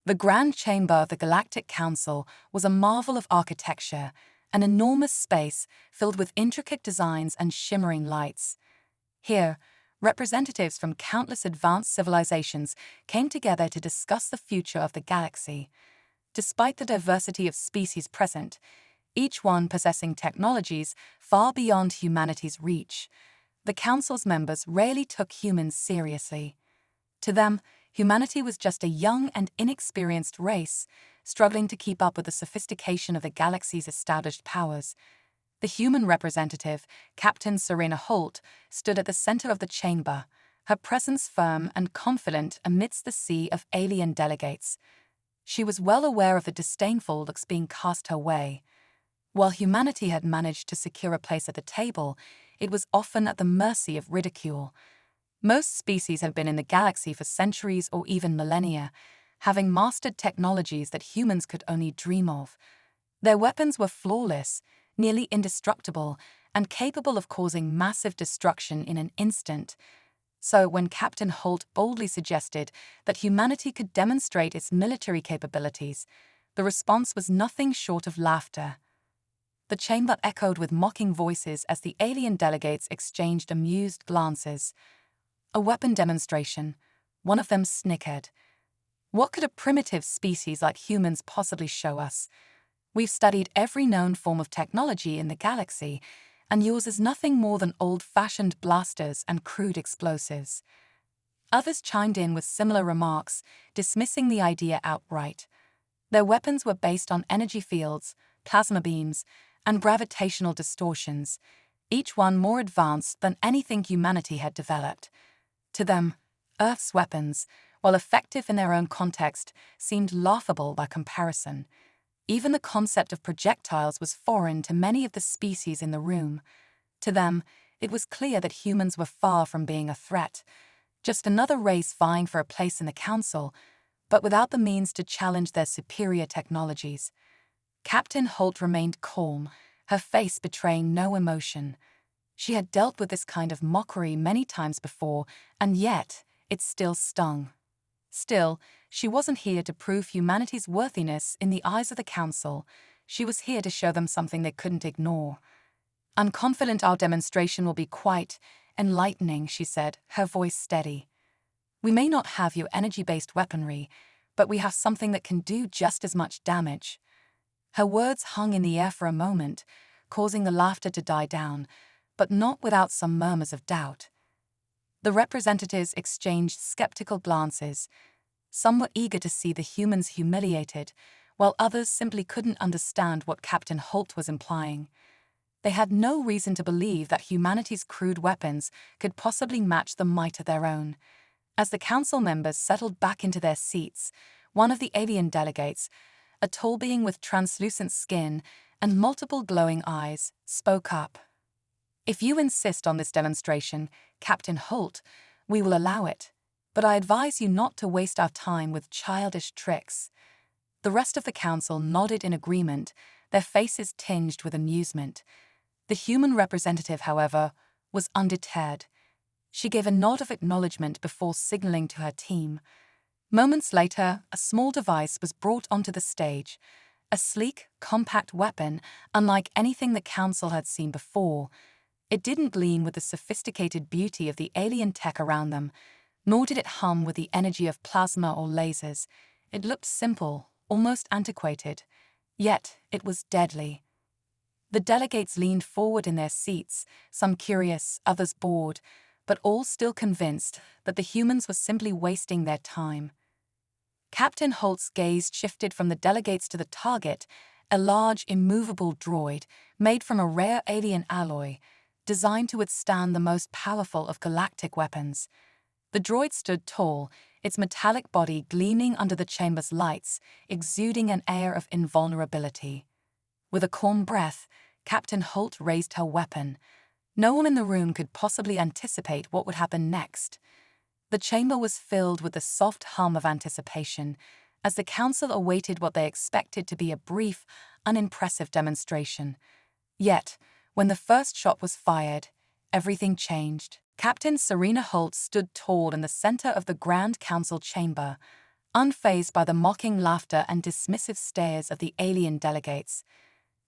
The Grand Chamber of the Galactic Council was a marvel of architecture, an enormous space filled with intricate designs and shimmering lights. Here, representatives from countless advanced civilizations came together to discuss the future of the galaxy. Despite the diversity of species present, each one possessing technologies far beyond humanity's reach, the Council's members rarely took humans seriously. To them, humanity was just a young and inexperienced race, struggling to keep up with the sophistication of the galaxy's established powers. The human representative, Captain Serena Holt, stood at the center of the chamber, her presence firm and confident amidst the sea of alien delegates. She was well aware of the disdainful looks being cast her way. While humanity had managed to secure a place at the table, it was often at the mercy of ridicule. Most species have been in the galaxy for centuries or even millennia, having mastered technologies that humans could only dream of. Their weapons were flawless, nearly indestructible, and capable of causing massive destruction in an instant. So when Captain Holt boldly suggested that humanity could demonstrate its military capabilities, the response was nothing short of laughter. The chamber echoed with mocking voices as the alien delegates exchanged amused glances. A weapon demonstration, one of them snickered. What could a primitive species like humans possibly show us? We've studied every known form of technology in the galaxy, and yours is nothing more than old-fashioned blasters and crude explosives. Others chimed in with similar remarks, dismissing the idea outright. Their weapons were based on energy fields, plasma beams, and gravitational distortions, each one more advanced than anything humanity had developed. To them, Earth's weapons, while effective in their own context, seemed laughable by comparison. Even the concept of projectiles was foreign to many of the species in the room. To them, it was clear that humans were far from being a threat, just another race vying for a place in the Council, but without the means to challenge their superior technologies. Captain Holt remained calm, her face betraying no emotion. She had dealt with this kind of mockery many times before, and yet it still stung. Still, she wasn't here to prove humanity's worthiness in the eyes of the Council. She was here to show them something they couldn't ignore. "I'm confident our demonstration will be quite enlightening," she said, her voice steady. "We may not have your energy-based weaponry, but we have something that can do just as much damage." Her words hung in the air for a moment, causing the laughter to die down, but not without some murmurs of doubt. The representatives exchanged skeptical glances. Some were eager to see the humans humiliated, while others simply couldn't understand what Captain Holt was implying. They had no reason to believe that humanity's crude weapons could possibly match the might of their own. As the Council members settled back into their seats, one of the alien delegates, a tall being with translucent skin and multiple glowing eyes, spoke up. "If you insist on this demonstration, Captain Holt, we will allow it, but I advise you not to waste our time with childish tricks." The rest of the Council nodded in agreement, their faces tinged with amusement. The human representative, however, was undeterred. She gave a nod of acknowledgement before signaling to her team. Moments later, a small device was brought onto the stage, a sleek, compact weapon unlike anything the Council had seen before. It didn't gleam with the sophisticated beauty of the alien tech around them, nor did it hum with the energy of plasma or lasers. It looked simple, almost antiquated, yet it was deadly. The delegates leaned forward in their seats, some curious, others bored, but all still convinced that the humans were simply wasting their time. Captain Holt's gaze shifted from the delegates to the target, a large, immovable droid made from a rare alien alloy, designed to withstand the most powerful of galactic weapons. The droid stood tall, its metallic body gleaming under the chamber's lights, exuding an air of invulnerability. With a calm breath, Captain Holt raised her weapon. No one in the room could possibly anticipate what would happen next. The chamber was filled with the soft hum of anticipation, as the Council awaited what they expected to be a brief, unimpressive demonstration. Yet, when the first shot was fired, everything changed. Captain Serena Holt stood tall in the center of the Grand Council chamber, unfazed by the mocking laughter and dismissive stares of the alien delegates.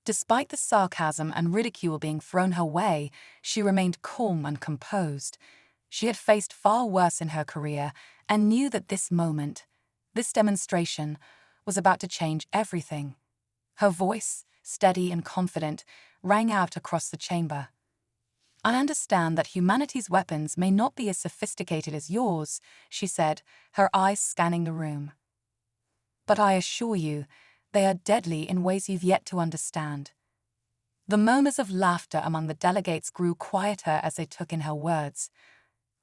Despite the sarcasm and ridicule being thrown her way, she remained calm and composed. She had faced far worse in her career and knew that this moment, this demonstration, was about to change everything. Her voice, steady and confident, rang out across the chamber. "I understand that humanity's weapons may not be as sophisticated as yours," she said, her eyes scanning the room. "But I assure you, they are deadly in ways you've yet to understand." The murmurs of laughter among the delegates grew quieter as they took in her words.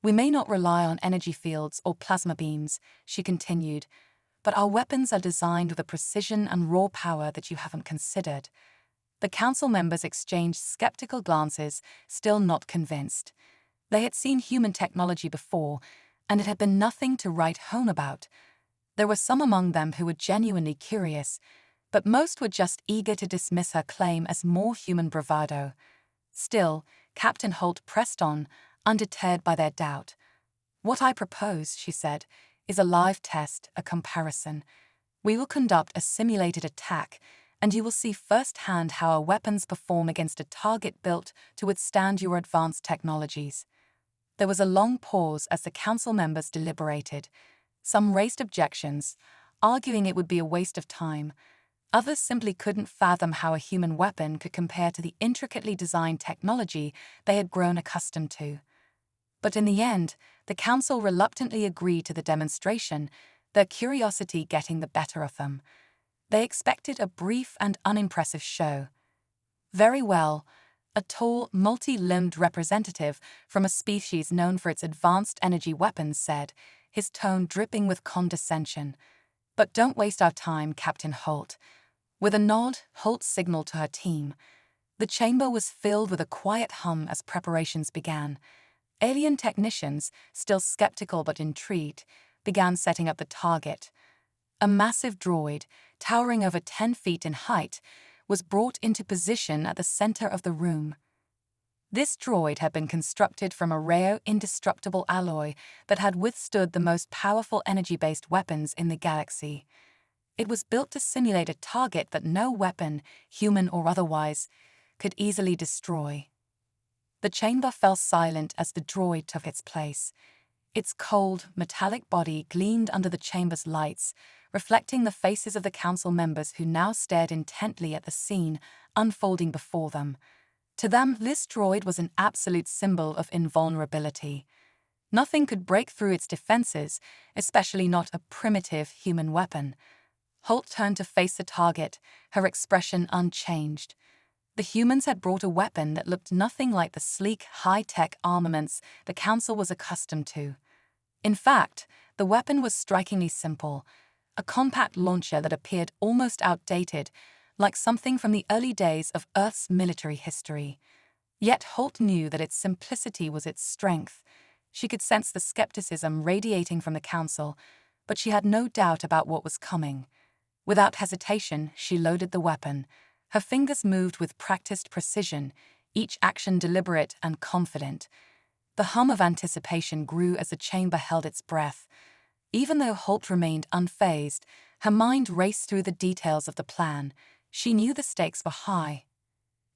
"We may not rely on energy fields or plasma beams," she continued, "but our weapons are designed with a precision and raw power that you haven't considered." The council members exchanged skeptical glances, still not convinced. They had seen human technology before, and it had been nothing to write home about. There were some among them who were genuinely curious, but most were just eager to dismiss her claim as more human bravado. Still, Captain Holt pressed on, undeterred by their doubt. "What I propose," she said, "is a live test, a comparison. We will conduct a simulated attack, and you will see firsthand how our weapons perform against a target built to withstand your advanced technologies." There was a long pause as the council members deliberated. Some raised objections, arguing it would be a waste of time. Others simply couldn't fathom how a human weapon could compare to the intricately designed technology they had grown accustomed to. But in the end, the council reluctantly agreed to the demonstration, their curiosity getting the better of them. They expected a brief and unimpressive show. "Very well," a tall, multi-limbed representative from a species known for its advanced energy weapons said, his tone dripping with condescension. "But don't waste our time, Captain Holt." With a nod, Holt signaled to her team. The chamber was filled with a quiet hum as preparations began. Alien technicians, still skeptical but intrigued, began setting up the target. A massive droid, towering over 10 feet in height, was brought into position at the center of the room. This droid had been constructed from a rare, indestructible alloy that had withstood the most powerful energy-based weapons in the galaxy. It was built to simulate a target that no weapon, human or otherwise, could easily destroy. The chamber fell silent as the droid took its place. Its cold, metallic body gleamed under the chamber's lights, reflecting the faces of the council members who now stared intently at the scene unfolding before them. To them, this droid was an absolute symbol of invulnerability. Nothing could break through its defenses, especially not a primitive human weapon. Holt turned to face the target, her expression unchanged. The humans had brought a weapon that looked nothing like the sleek, high-tech armaments the Council was accustomed to. In fact, the weapon was strikingly simple, a compact launcher that appeared almost outdated, like something from the early days of Earth's military history. Yet Holt knew that its simplicity was its strength. She could sense the skepticism radiating from the Council, but she had no doubt about what was coming. Without hesitation, she loaded the weapon. Her fingers moved with practiced precision, each action deliberate and confident. The hum of anticipation grew as the chamber held its breath. Even though Holt remained unfazed, her mind raced through the details of the plan. She knew the stakes were high.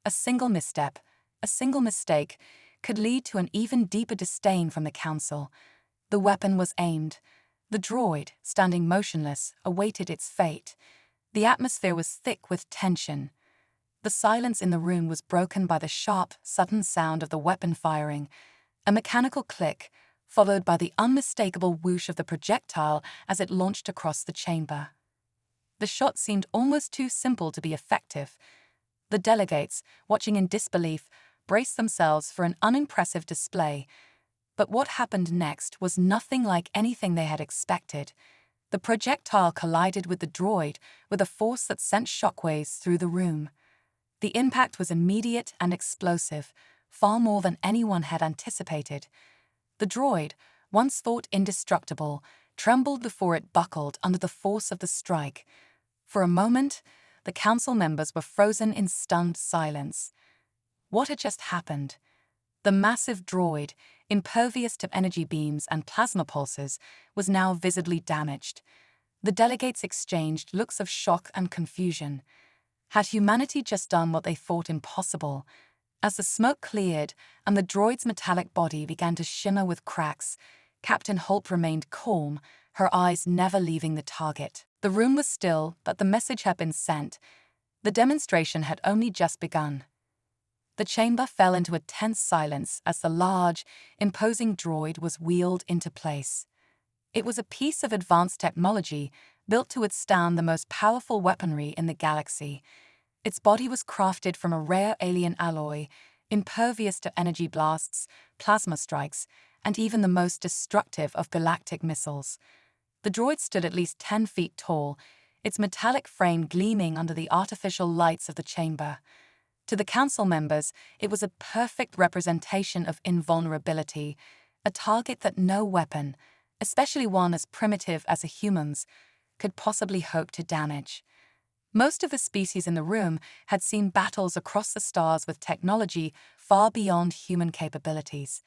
A single misstep, a single mistake, could lead to an even deeper disdain from the Council. The weapon was aimed. The droid, standing motionless, awaited its fate. The atmosphere was thick with tension. The silence in the room was broken by the sharp, sudden sound of the weapon firing, a mechanical click, followed by the unmistakable whoosh of the projectile as it launched across the chamber. The shot seemed almost too simple to be effective. The delegates, watching in disbelief, braced themselves for an unimpressive display. But what happened next was nothing like anything they had expected. The projectile collided with the droid with a force that sent shockwaves through the room. The impact was immediate and explosive, far more than anyone had anticipated. The droid, once thought indestructible, trembled before it buckled under the force of the strike. For a moment, the council members were frozen in stunned silence. What had just happened? The massive droid, impervious to energy beams and plasma pulses, was now visibly damaged. The delegates exchanged looks of shock and confusion. Had humanity just done what they thought impossible? As the smoke cleared and the droid's metallic body began to shimmer with cracks, Captain Holt remained calm, her eyes never leaving the target. The room was still, but the message had been sent. The demonstration had only just begun. The chamber fell into a tense silence as the large, imposing droid was wheeled into place. It was a piece of advanced technology built to withstand the most powerful weaponry in the galaxy. Its body was crafted from a rare alien alloy, impervious to energy blasts, plasma strikes, and even the most destructive of galactic missiles. The droid stood at least 10 feet tall, its metallic frame gleaming under the artificial lights of the chamber. To the council members, it was a perfect representation of invulnerability, a target that no weapon, especially one as primitive as a human's, could possibly hope to damage. Most of the species in the room had seen battles across the stars with technology far beyond human capabilities.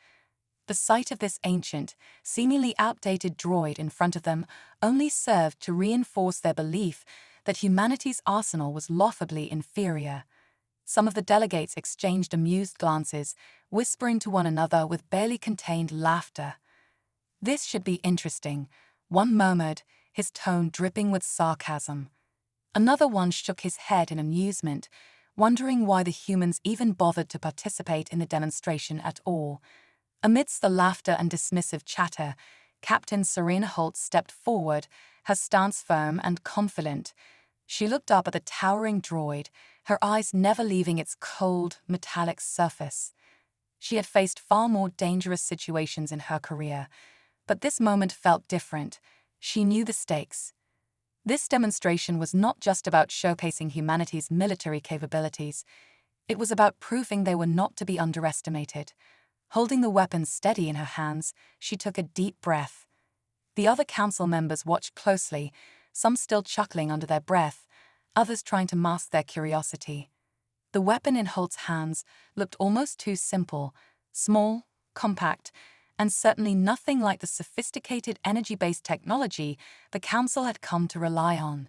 The sight of this ancient, seemingly outdated droid in front of them only served to reinforce their belief that humanity's arsenal was laughably inferior. Some of the delegates exchanged amused glances, whispering to one another with barely contained laughter. "This should be interesting," one murmured, his tone dripping with sarcasm. Another one shook his head in amusement, wondering why the humans even bothered to participate in the demonstration at all. Amidst the laughter and dismissive chatter, Captain Serena Holt stepped forward, her stance firm and confident. She looked up at the towering droid, her eyes never leaving its cold, metallic surface. She had faced far more dangerous situations in her career, but this moment felt different. She knew the stakes. This demonstration was not just about showcasing humanity's military capabilities. It was about proving they were not to be underestimated. Holding the weapon steady in her hands, she took a deep breath. The other council members watched closely, some still chuckling under their breath, others trying to mask their curiosity. The weapon in Holt's hands looked almost too simple, small, compact, and certainly nothing like the sophisticated energy-based technology the Council had come to rely on.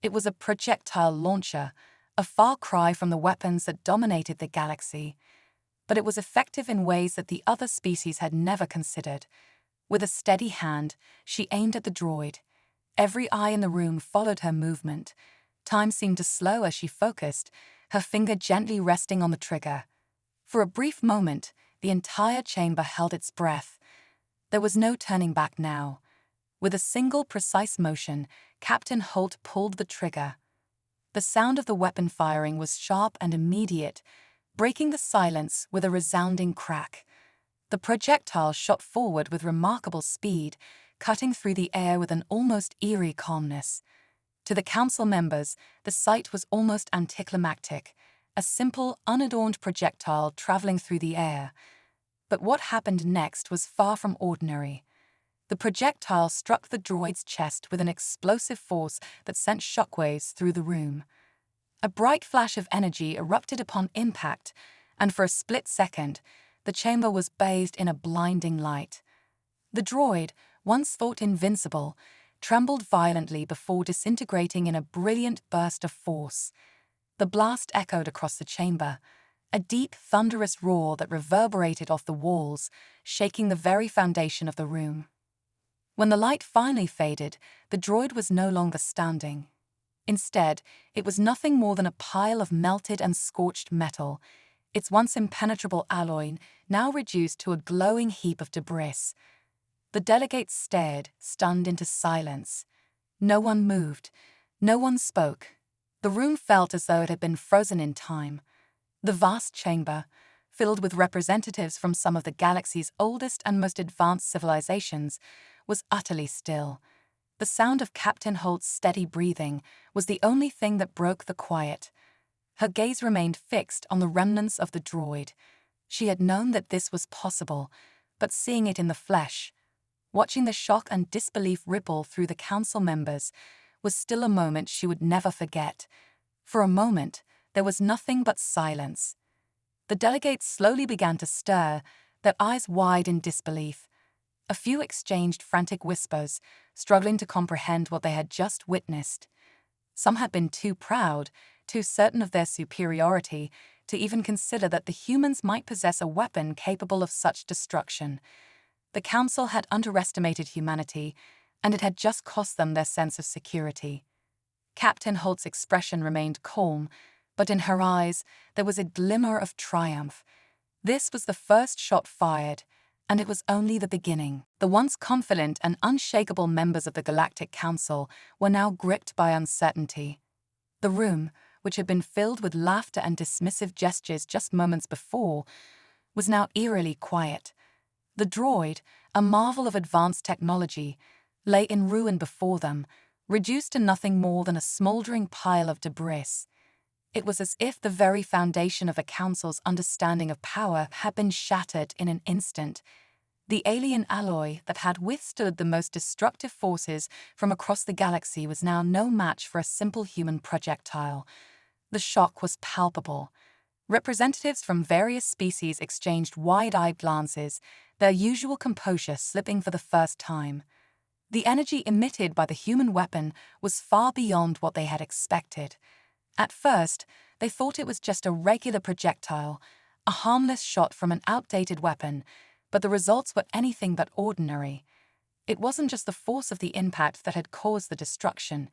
It was a projectile launcher, a far cry from the weapons that dominated the galaxy. But it was effective in ways that the other species had never considered. With a steady hand, she aimed at the droid. Every eye in the room followed her movement. Time seemed to slow as she focused, her finger gently resting on the trigger. For a brief moment, the entire chamber held its breath. There was no turning back now. With a single precise motion, Captain Holt pulled the trigger. The sound of the weapon firing was sharp and immediate, breaking the silence with a resounding crack. The projectile shot forward with remarkable speed, cutting through the air with an almost eerie calmness. To the council members, the sight was almost anticlimactic, a simple, unadorned projectile traveling through the air. But what happened next was far from ordinary. The projectile struck the droid's chest with an explosive force that sent shockwaves through the room. A bright flash of energy erupted upon impact, and for a split second, the chamber was bathed in a blinding light. The droid, once thought invincible, trembled violently before disintegrating in a brilliant burst of force. The blast echoed across the chamber, a deep, thunderous roar that reverberated off the walls, shaking the very foundation of the room. When the light finally faded, the droid was no longer standing. Instead, it was nothing more than a pile of melted and scorched metal, its once impenetrable alloy now reduced to a glowing heap of debris. The delegates stared, stunned into silence. No one moved. No one spoke. The room felt as though it had been frozen in time. The vast chamber, filled with representatives from some of the galaxy's oldest and most advanced civilizations, was utterly still. The sound of Captain Holt's steady breathing was the only thing that broke the quiet. Her gaze remained fixed on the remnants of the droid. She had known that this was possible, but seeing it in the flesh, watching the shock and disbelief ripple through the council members, was still a moment she would never forget. For a moment, there was nothing but silence. The delegates slowly began to stir, their eyes wide in disbelief. A few exchanged frantic whispers, struggling to comprehend what they had just witnessed. Some had been too proud, too certain of their superiority, to even consider that the humans might possess a weapon capable of such destruction. The Council had underestimated humanity, and it had just cost them their sense of security. Captain Holt's expression remained calm, but in her eyes there was a glimmer of triumph. This was the first shot fired, and it was only the beginning. The once confident and unshakable members of the Galactic Council were now gripped by uncertainty. The room, which had been filled with laughter and dismissive gestures just moments before, was now eerily quiet. The droid, a marvel of advanced technology, lay in ruin before them, reduced to nothing more than a smoldering pile of debris. It was as if the very foundation of the Council's understanding of power had been shattered in an instant. The alien alloy that had withstood the most destructive forces from across the galaxy was now no match for a simple human projectile. The shock was palpable. Representatives from various species exchanged wide-eyed glances, their usual composure slipping for the first time. The energy emitted by the human weapon was far beyond what they had expected. At first, they thought it was just a regular projectile, a harmless shot from an outdated weapon, but the results were anything but ordinary. It wasn't just the force of the impact that had caused the destruction.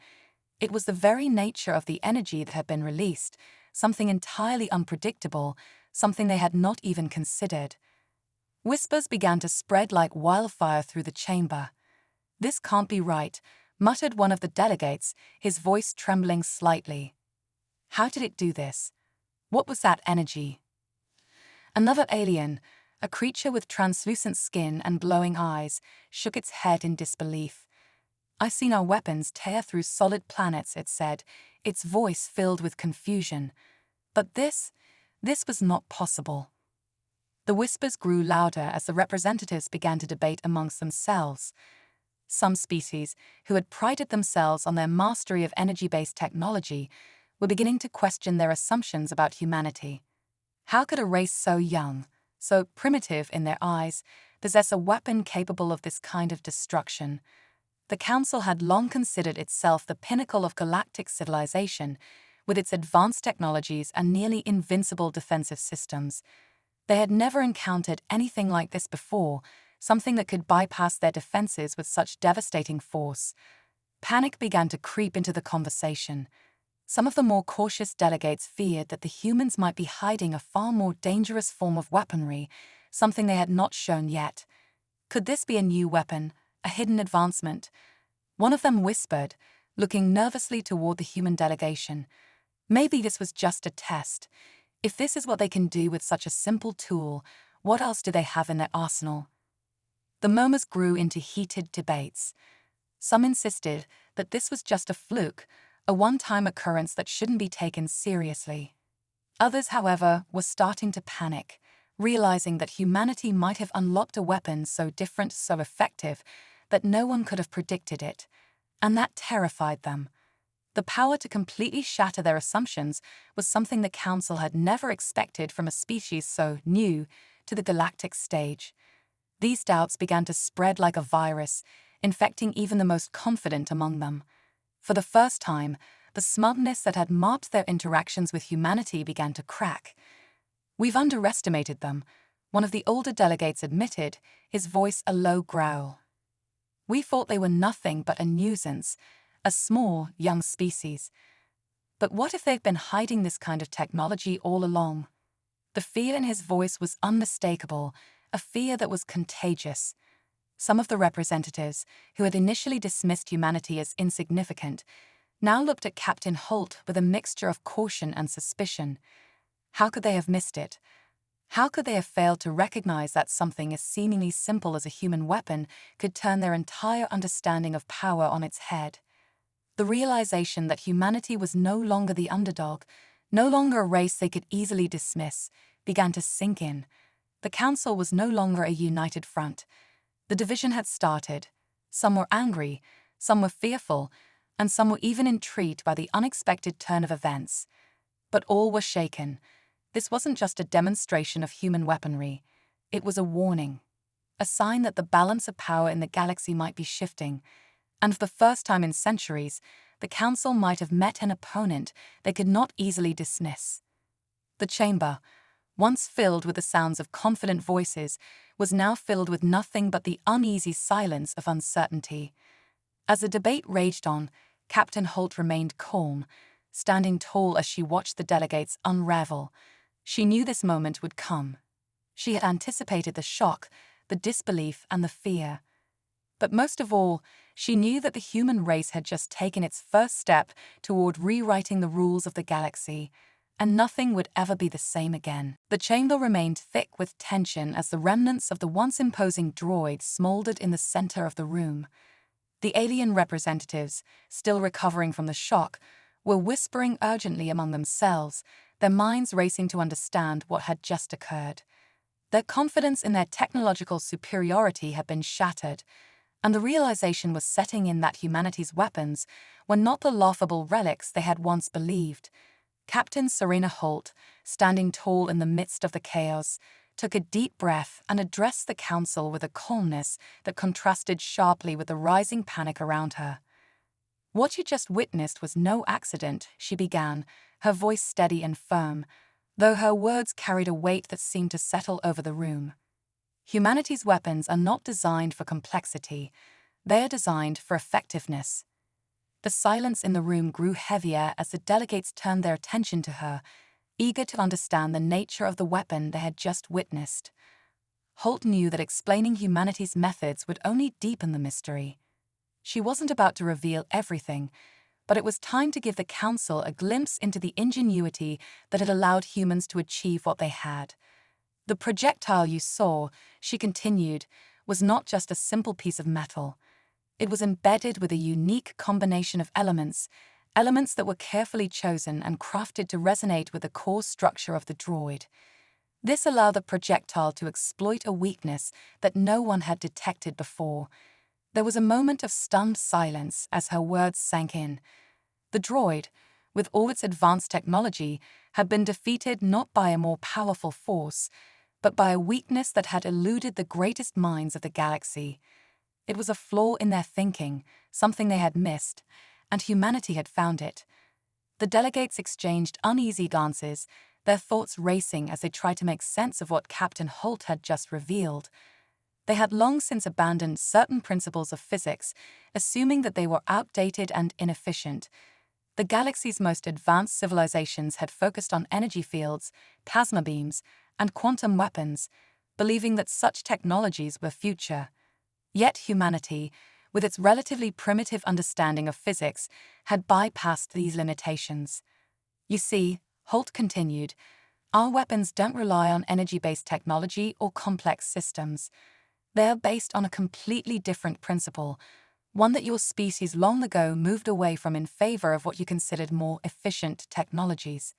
It was the very nature of the energy that had been released, something entirely unpredictable, something they had not even considered. Whispers began to spread like wildfire through the chamber. "This can't be right," muttered one of the delegates, his voice trembling slightly. "How did it do this? What was that energy?" Another alien, a creature with translucent skin and glowing eyes, shook its head in disbelief. "I've seen our weapons tear through solid planets," it said, its voice filled with confusion. "But this was not possible." The whispers grew louder as the representatives began to debate amongst themselves. Some species, who had prided themselves on their mastery of energy-based technology, were beginning to question their assumptions about humanity. How could a race so young, so primitive in their eyes, possess a weapon capable of this kind of destruction? The Council had long considered itself the pinnacle of galactic civilization, with its advanced technologies and nearly invincible defensive systems. They had never encountered anything like this before, something that could bypass their defenses with such devastating force. Panic began to creep into the conversation. Some of the more cautious delegates feared that the humans might be hiding a far more dangerous form of weaponry, something they had not shown yet. Could this be a new weapon, a hidden advancement? One of them whispered, looking nervously toward the human delegation. Maybe this was just a test. If this is what they can do with such a simple tool, what else do they have in their arsenal? The murmurs grew into heated debates. Some insisted that this was just a fluke, a one-time occurrence that shouldn't be taken seriously. Others, however, were starting to panic, realizing that humanity might have unlocked a weapon so different, so effective, that no one could have predicted it. And that terrified them. The power to completely shatter their assumptions was something the Council had never expected from a species so new to the galactic stage. These doubts began to spread like a virus, infecting even the most confident among them. For the first time, the smugness that had marked their interactions with humanity began to crack. "We've underestimated them," one of the older delegates admitted, his voice a low growl. "We thought they were nothing but a nuisance, a small, young species. But what if they've been hiding this kind of technology all along?" The fear in his voice was unmistakable, a fear that was contagious. Some of the representatives, who had initially dismissed humanity as insignificant, now looked at Captain Holt with a mixture of caution and suspicion. How could they have missed it? How could they have failed to recognize that something as seemingly simple as a human weapon could turn their entire understanding of power on its head? The realization that humanity was no longer the underdog, no longer a race they could easily dismiss, began to sink in. The Council was no longer a united front. The division had started. Some were angry, some were fearful, and some were even intrigued by the unexpected turn of events. But all were shaken. This wasn't just a demonstration of human weaponry. It was a warning. a sign that the balance of power in the galaxy might be shifting, and for the first time in centuries, the Council might have met an opponent they could not easily dismiss. The chamber, once filled with the sounds of confident voices, was now filled with nothing but the uneasy silence of uncertainty. As the debate raged on, Captain Holt remained calm, standing tall as she watched the delegates unravel. She knew this moment would come. She had anticipated the shock, the disbelief, and the fear. But most of all, she knew that the human race had just taken its first step toward rewriting the rules of the galaxy, and nothing would ever be the same again. The chamber remained thick with tension as the remnants of the once imposing droid smoldered in the center of the room. The alien representatives, still recovering from the shock, were whispering urgently among themselves, their minds racing to understand what had just occurred. Their confidence in their technological superiority had been shattered, and the realization was setting in that humanity's weapons were not the laughable relics they had once believed. Captain Serena Holt, standing tall in the midst of the chaos, took a deep breath and addressed the Council with a calmness that contrasted sharply with the rising panic around her. "What you just witnessed was no accident," she began, her voice steady and firm, though her words carried a weight that seemed to settle over the room. "Humanity's weapons are not designed for complexity, they are designed for effectiveness." The silence in the room grew heavier as the delegates turned their attention to her, eager to understand the nature of the weapon they had just witnessed. Holt knew that explaining humanity's methods would only deepen the mystery. She wasn't about to reveal everything, but it was time to give the Council a glimpse into the ingenuity that had allowed humans to achieve what they had. "The projectile you saw," she continued, "was not just a simple piece of metal. It was embedded with a unique combination of elements that were carefully chosen and crafted to resonate with the core structure of the droid. This allowed the projectile to exploit a weakness that no one had detected before." There was a moment of stunned silence as her words sank in. The droid, with all its advanced technology, had been defeated not by a more powerful force, but by a weakness that had eluded the greatest minds of the galaxy. It was a flaw in their thinking, something they had missed, and humanity had found it. The delegates exchanged uneasy glances, their thoughts racing as they tried to make sense of what Captain Holt had just revealed. They had long since abandoned certain principles of physics, assuming that they were outdated and inefficient. The galaxy's most advanced civilizations had focused on energy fields, plasma beams, and quantum weapons, believing that such technologies were future. Yet humanity, with its relatively primitive understanding of physics, had bypassed these limitations. "You see," Holt continued, "our weapons don't rely on energy-based technology or complex systems. They are based on a completely different principle, one that your species long ago moved away from in favor of what you considered more efficient technologies."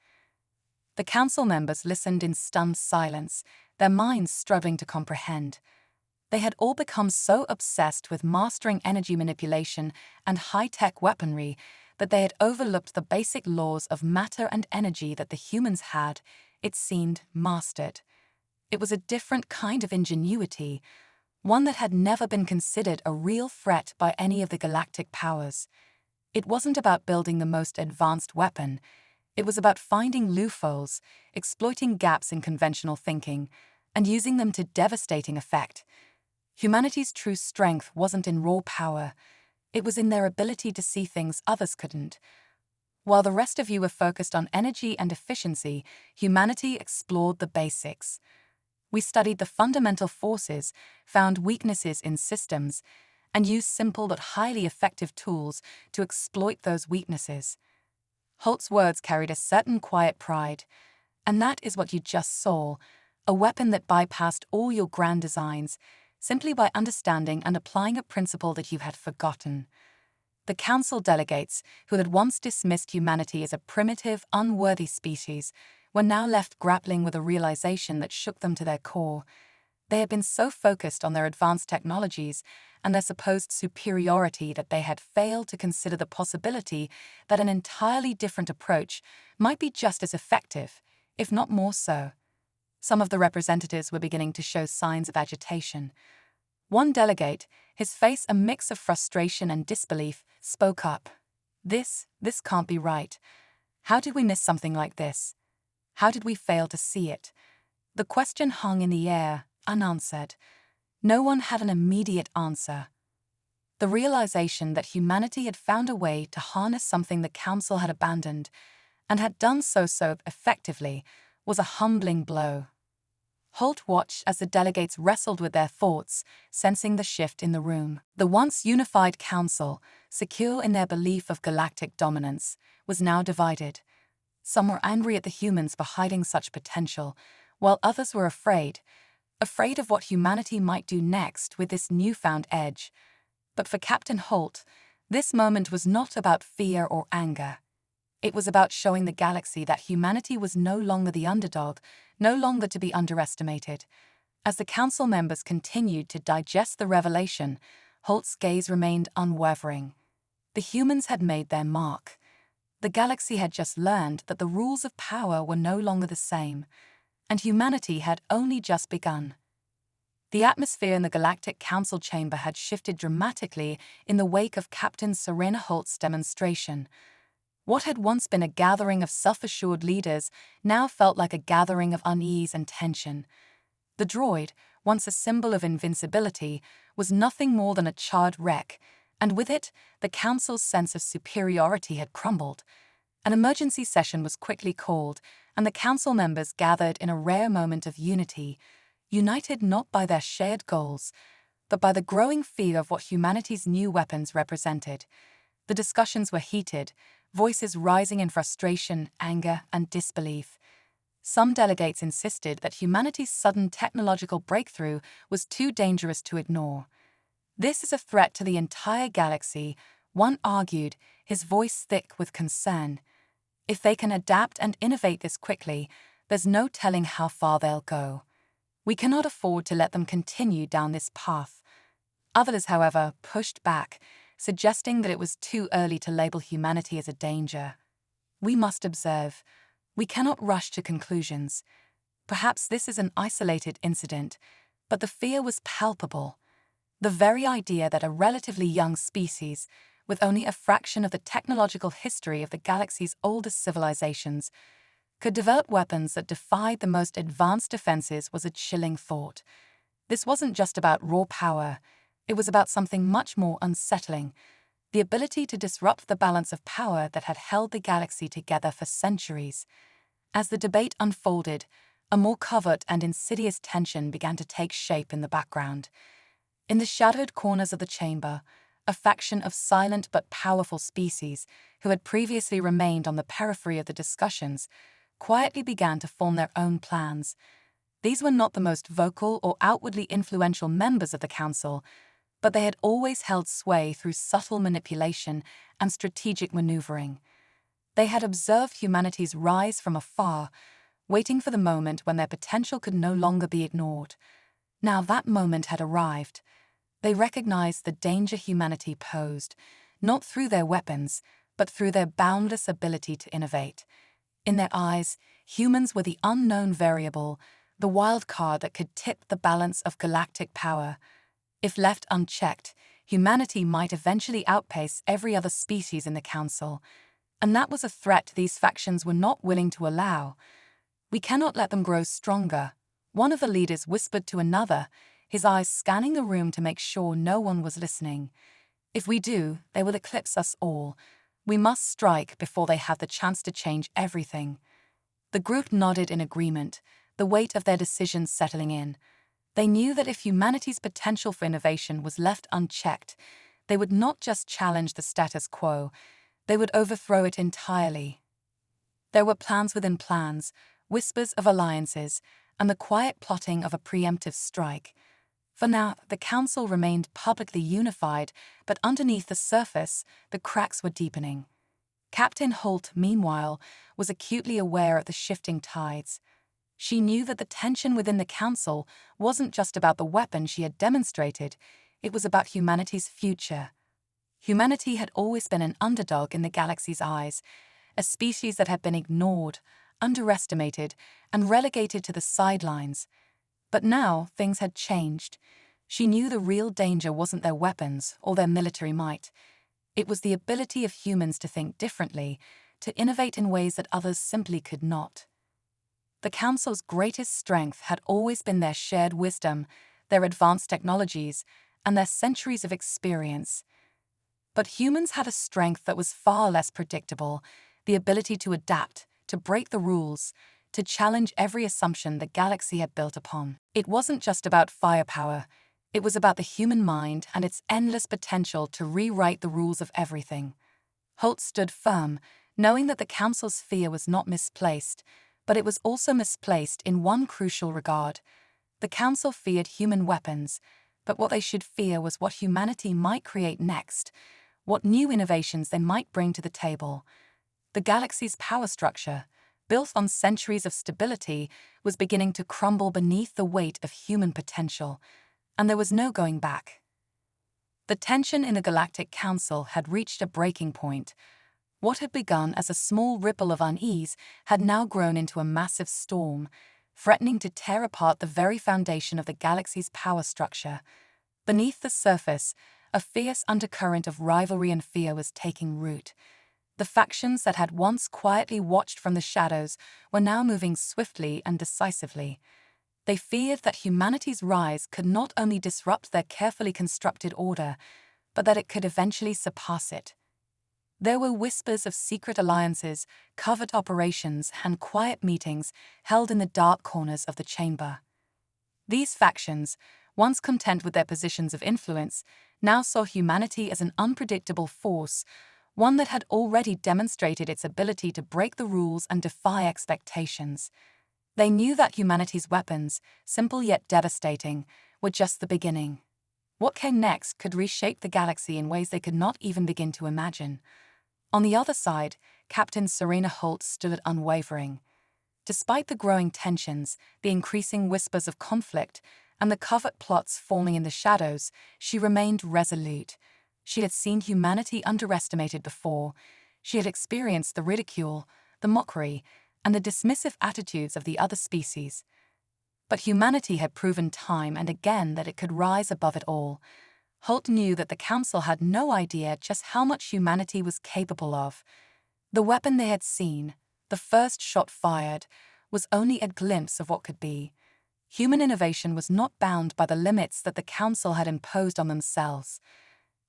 The Council members listened in stunned silence, their minds struggling to comprehend. They had all become so obsessed with mastering energy manipulation and high-tech weaponry that they had overlooked the basic laws of matter and energy that the humans had, it seemed, mastered. It was a different kind of ingenuity, one that had never been considered a real threat by any of the galactic powers. It wasn't about building the most advanced weapon. It was about finding loopholes, exploiting gaps in conventional thinking, and using them to devastating effect. Humanity's true strength wasn't in raw power. It was in their ability to see things others couldn't. While the rest of you were focused on energy and efficiency, humanity explored the basics. We studied the fundamental forces, found weaknesses in systems, and used simple but highly effective tools to exploit those weaknesses. Holt's words carried a certain quiet pride, and that is what you just saw, a weapon that bypassed all your grand designs, simply by understanding and applying a principle that you had forgotten. The Council delegates, who had once dismissed humanity as a primitive, unworthy species, were now left grappling with a realization that shook them to their core. They had been so focused on their advanced technologies and their supposed superiority that they had failed to consider the possibility that an entirely different approach might be just as effective, if not more so. Some of the representatives were beginning to show signs of agitation. One delegate, his face a mix of frustration and disbelief, spoke up. This can't be right. How did we miss something like this? How did we fail to see it? The question hung in the air, unanswered. No one had an immediate answer. The realization that humanity had found a way to harness something the Council had abandoned, and had done so effectively, was a humbling blow. Holt watched as the delegates wrestled with their thoughts, sensing the shift in the room. The once unified Council, secure in their belief of galactic dominance, was now divided. Some were angry at the humans for hiding such potential, while others were afraid of what humanity might do next with this newfound edge. But for Captain Holt, this moment was not about fear or anger. It was about showing the galaxy that humanity was no longer the underdog, no longer to be underestimated. As the Council members continued to digest the revelation, Holt's gaze remained unwavering. The humans had made their mark. The galaxy had just learned that the rules of power were no longer the same, and humanity had only just begun. The atmosphere in the Galactic Council chamber had shifted dramatically in the wake of Captain Serena Holt's demonstration. What had once been a gathering of self-assured leaders now felt like a gathering of unease and tension. The droid, once a symbol of invincibility, was nothing more than a charred wreck, and with it, the Council's sense of superiority had crumbled. An emergency session was quickly called, and the Council members gathered in a rare moment of unity, united not by their shared goals, but by the growing fear of what humanity's new weapons represented. The discussions were heated, voices rising in frustration, anger, and disbelief. Some delegates insisted that humanity's sudden technological breakthrough was too dangerous to ignore. This is a threat to the entire galaxy, one argued, his voice thick with concern. If they can adapt and innovate this quickly, there's no telling how far they'll go. We cannot afford to let them continue down this path. Others, however, pushed back, suggesting that it was too early to label humanity as a danger. We must observe. We cannot rush to conclusions. Perhaps this is an isolated incident, but the fear was palpable. The very idea that a relatively young species, with only a fraction of the technological history of the galaxy's oldest civilizations, could develop weapons that defied the most advanced defenses was a chilling thought. This wasn't just about raw power. It was about something much more unsettling, the ability to disrupt the balance of power that had held the galaxy together for centuries. As the debate unfolded, a more covert and insidious tension began to take shape in the background. In the shadowed corners of the chamber, a faction of silent but powerful species who had previously remained on the periphery of the discussions quietly began to form their own plans. These were not the most vocal or outwardly influential members of the Council, but they had always held sway through subtle manipulation and strategic maneuvering. They had observed humanity's rise from afar, waiting for the moment when their potential could no longer be ignored. Now that moment had arrived. They recognized the danger humanity posed, not through their weapons, but through their boundless ability to innovate. In their eyes, humans were the unknown variable, the wild card that could tip the balance of galactic power. If left unchecked, humanity might eventually outpace every other species in the Council, and that was a threat these factions were not willing to allow. We cannot let them grow stronger, one of the leaders whispered to another, his eyes scanning the room to make sure no one was listening. If we do, they will eclipse us all. We must strike before they have the chance to change everything. The group nodded in agreement, the weight of their decisions settling in. They knew that if humanity's potential for innovation was left unchecked, they would not just challenge the status quo, they would overthrow it entirely. There were plans within plans, whispers of alliances, and the quiet plotting of a preemptive strike. For now, the Council remained publicly unified, but underneath the surface, the cracks were deepening. Captain Holt, meanwhile, was acutely aware of the shifting tides. She knew that the tension within the Council wasn't just about the weapon she had demonstrated, it was about humanity's future. Humanity had always been an underdog in the galaxy's eyes, a species that had been ignored, underestimated, and relegated to the sidelines. But now things had changed. She knew the real danger wasn't their weapons or their military might. It was the ability of humans to think differently, to innovate in ways that others simply could not. The Council's greatest strength had always been their shared wisdom, their advanced technologies, and their centuries of experience. But humans had a strength that was far less predictable, the ability to adapt, to break the rules, to challenge every assumption the galaxy had built upon. It wasn't just about firepower. It was about the human mind and its endless potential to rewrite the rules of everything. Holt stood firm, knowing that the Council's fear was not misplaced, but it was also misplaced in one crucial regard. The Council feared human weapons, but what they should fear was what humanity might create next, what new innovations they might bring to the table. The galaxy's power structure, built on centuries of stability, was beginning to crumble beneath the weight of human potential, and there was no going back. The tension in the Galactic Council had reached a breaking point. What had begun as a small ripple of unease had now grown into a massive storm, threatening to tear apart the very foundation of the galaxy's power structure. Beneath the surface, a fierce undercurrent of rivalry and fear was taking root. The factions that had once quietly watched from the shadows were now moving swiftly and decisively. They feared that humanity's rise could not only disrupt their carefully constructed order, but that it could eventually surpass it. There were whispers of secret alliances, covert operations, and quiet meetings held in the dark corners of the chamber. These factions, once content with their positions of influence, now saw humanity as an unpredictable force, one that had already demonstrated its ability to break the rules and defy expectations. They knew that humanity's weapons, simple yet devastating, were just the beginning. What came next could reshape the galaxy in ways they could not even begin to imagine. On the other side, Captain Serena Holt stood unwavering. Despite the growing tensions, the increasing whispers of conflict, and the covert plots forming in the shadows, she remained resolute. She had seen humanity underestimated before. She had experienced the ridicule, the mockery, and the dismissive attitudes of the other species. But humanity had proven time and again that it could rise above it all. Holt knew that the Council had no idea just how much humanity was capable of. The weapon they had seen, the first shot fired, was only a glimpse of what could be. Human innovation was not bound by the limits that the Council had imposed on themselves.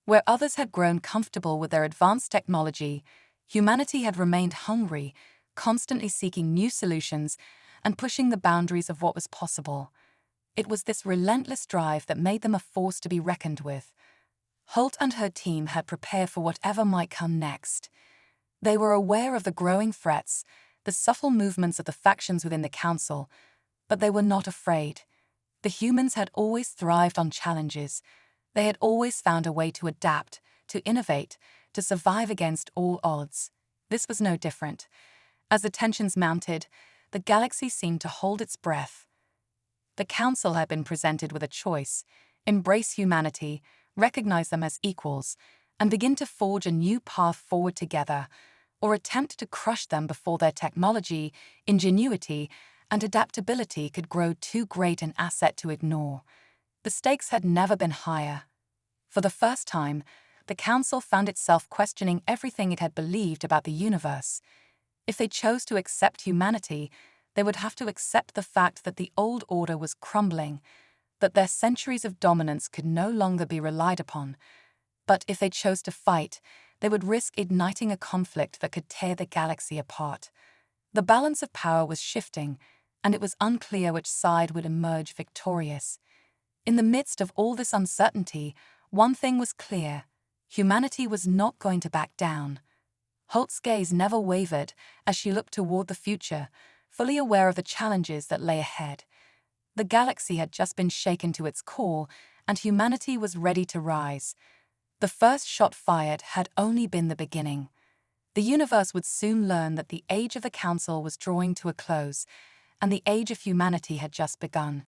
Where others had grown comfortable with their advanced technology, humanity had remained hungry, constantly seeking new solutions and pushing the boundaries of what was possible. It was this relentless drive that made them a force to be reckoned with. Holt and her team had prepared for whatever might come next. They were aware of the growing threats, the subtle movements of the factions within the Council, but they were not afraid. The humans had always thrived on challenges. They had always found a way to adapt, to innovate, to survive against all odds. This was no different. As the tensions mounted, the galaxy seemed to hold its breath. The Council had been presented with a choice: embrace humanity, recognize them as equals, and begin to forge a new path forward together, or attempt to crush them before their technology, ingenuity, and adaptability could grow too great an asset to ignore. The stakes had never been higher. For the first time, the Council found itself questioning everything it had believed about the universe. If they chose to accept humanity, they would have to accept the fact that the old order was crumbling, that their centuries of dominance could no longer be relied upon. But if they chose to fight, they would risk igniting a conflict that could tear the galaxy apart. The balance of power was shifting, and it was unclear which side would emerge victorious. In the midst of all this uncertainty, one thing was clear: humanity was not going to back down. Holt's gaze never wavered as she looked toward the future, fully aware of the challenges that lay ahead. The galaxy had just been shaken to its core, and humanity was ready to rise. The first shot fired had only been the beginning. The universe would soon learn that the age of the Council was drawing to a close, and the age of humanity had just begun.